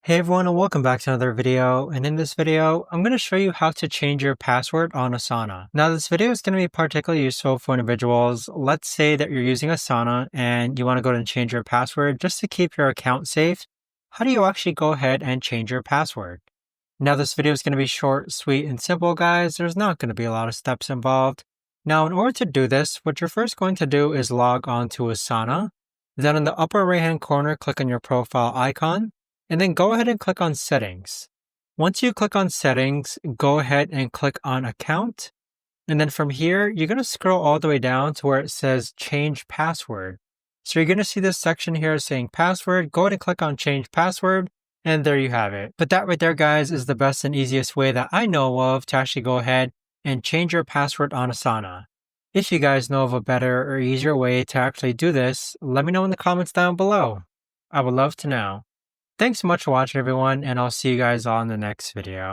Hey everyone, and welcome back to another video. And in this video, I'm going to show you how to change your password on Asana. Now, this video is going to be particularly useful for individuals. Let's say that you're using Asana and you want to go and change your password just to keep your account safe. How do you actually go ahead and change your password? Now, this video is going to be short, sweet, and simple, guys. There's not going to be a lot of steps involved. Now, in order to do this, what you're first going to do is log on to Asana. Then in the upper right-hand corner, click on your profile icon. And then go ahead and click on Settings. Once you click on Settings, go ahead and click on Account. And then from here, you're going to scroll all the way down to where it says Change Password. So you're going to see this section here saying Password. Go ahead and click on Change Password. And there you have it. But that right there, guys, is the best and easiest way that I know of to actually go ahead and change your password on Asana. If you guys know of a better or easier way to actually do this, let me know in the comments down below. I would love to know. Thanks so much for watching, everyone, and I'll see you guys all in the next video.